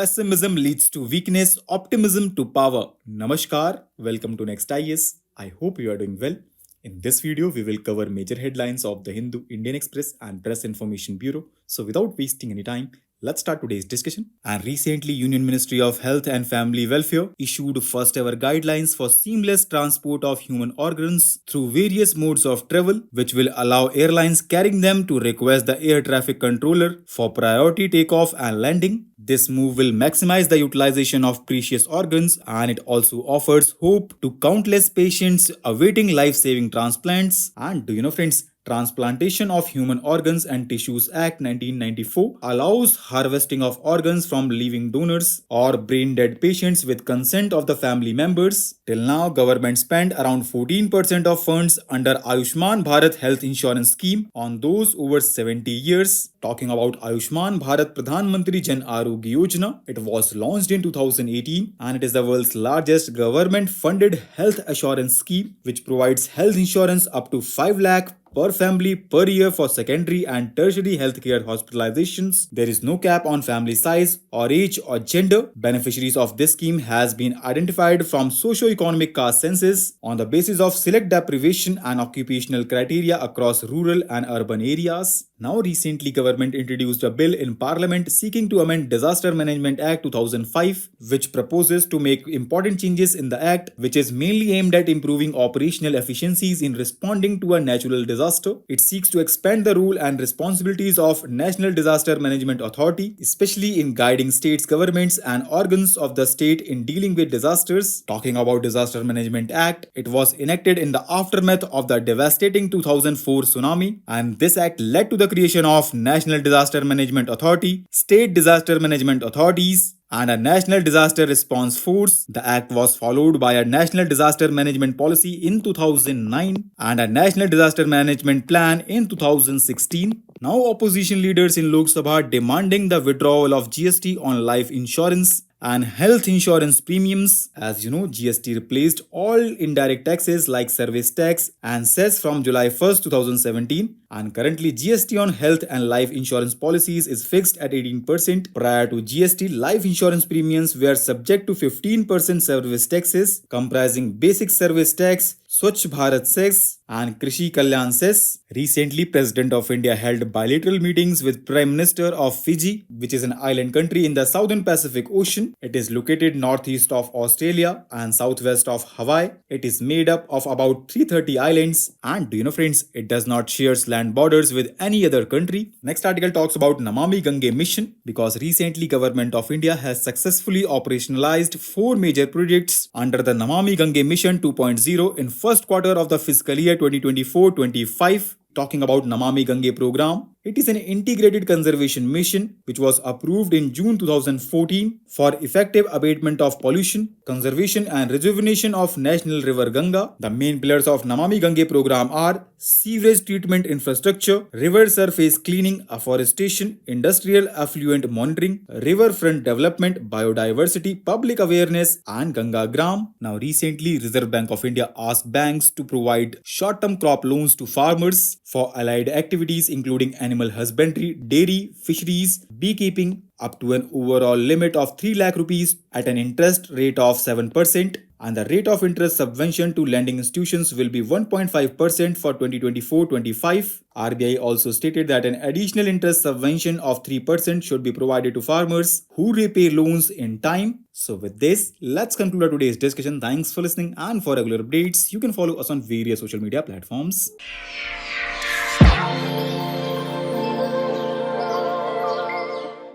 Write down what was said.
Pessimism leads to weakness, optimism to power. Namaskar, welcome to Next IS. I hope you are doing well. In this video, we will cover major headlines of the Hindu, Indian Express, and Press Information Bureau. So, without wasting any time, let's start today's discussion. And recently, Union Ministry of Health and Family Welfare issued first ever guidelines for seamless transport of human organs through various modes of travel, which will allow airlines carrying them to request the air traffic controller for priority takeoff and landing. This move will maximize the utilization of precious organs, and it also offers hope to countless patients awaiting life saving transplants. And do you know, friends? Transplantation of Human Organs and Tissues Act 1994 allows harvesting of organs from living donors or brain dead patients with consent of the family members. Till now, government spent around 14% of funds under Ayushman Bharat Health Insurance Scheme on those over 70 years. Talking about Ayushman Bharat Pradhan Mantri Jan Arogya Yojana, it was launched in 2018 and it is the world's largest government funded health assurance scheme which provides health insurance up to 5 lakh per family per year for secondary and tertiary healthcare hospitalizations. There is no cap on family size or age or gender. Beneficiaries of this scheme has been identified from socio-economic caste census on the basis of select deprivation and occupational criteria across rural and urban areas. Now recently government introduced a bill in parliament seeking to amend Disaster Management Act 2005 which proposes to make important changes in the act which is mainly aimed at improving operational efficiencies in responding to a natural disaster. It seeks to expand the role and responsibilities of National Disaster Management Authority, especially in guiding states, governments and organs of the state in dealing with disasters. Talking about Disaster Management Act, it was enacted in the aftermath of the devastating 2004 tsunami, and this act led to the creation of National Disaster Management Authority, State Disaster Management Authorities, and a National Disaster Response Force. The act was followed by a National Disaster Management Policy in 2009 and a National Disaster Management Plan in 2016. Now opposition leaders in Lok Sabha demanding the withdrawal of GST on life insurance and health insurance premiums. As you know, GST replaced all indirect taxes like service tax and cess from July 1st, 2017. And currently, GST on health and life insurance policies is fixed at 18%. Prior to GST, life insurance premiums were subject to 15% service taxes, comprising basic service tax, Swachh Bharat cess, and Krishi Kalyan cess. Recently, President of India held bilateral meetings with Prime Minister of Fiji, which is an island country in the Southern Pacific Ocean. It is located northeast of Australia and southwest of Hawaii. It is made up of about 330 islands, and do you know, friends, it does not share land borders with any other country. Next article talks about Namami Gange mission because recently Government of India has successfully operationalized 4 major projects under the Namami Gange mission 2.0 in first quarter of the fiscal year 2024-25. Talking about Namami Gange program, it is an integrated conservation mission which was approved in June 2014 for effective abatement of pollution, conservation and rejuvenation of national river Ganga. The main pillars of Namami Gange program are sewage treatment infrastructure, river surface cleaning, afforestation, industrial affluent monitoring, riverfront development, biodiversity, public awareness and Ganga Gram. Now recently Reserve Bank of India asked banks to provide short-term crop loans to farmers for allied activities including animal husbandry, dairy, fisheries, beekeeping up to an overall limit of 3 lakh rupees at an interest rate of 7%, and the rate of interest subvention to lending institutions will be 1.5% for 2024-25. RBI also stated that an additional interest subvention of 3% should be provided to farmers who repay loans in time. So with this, let's conclude today's discussion. Thanks for listening, and for regular updates, you can follow us on various social media platforms.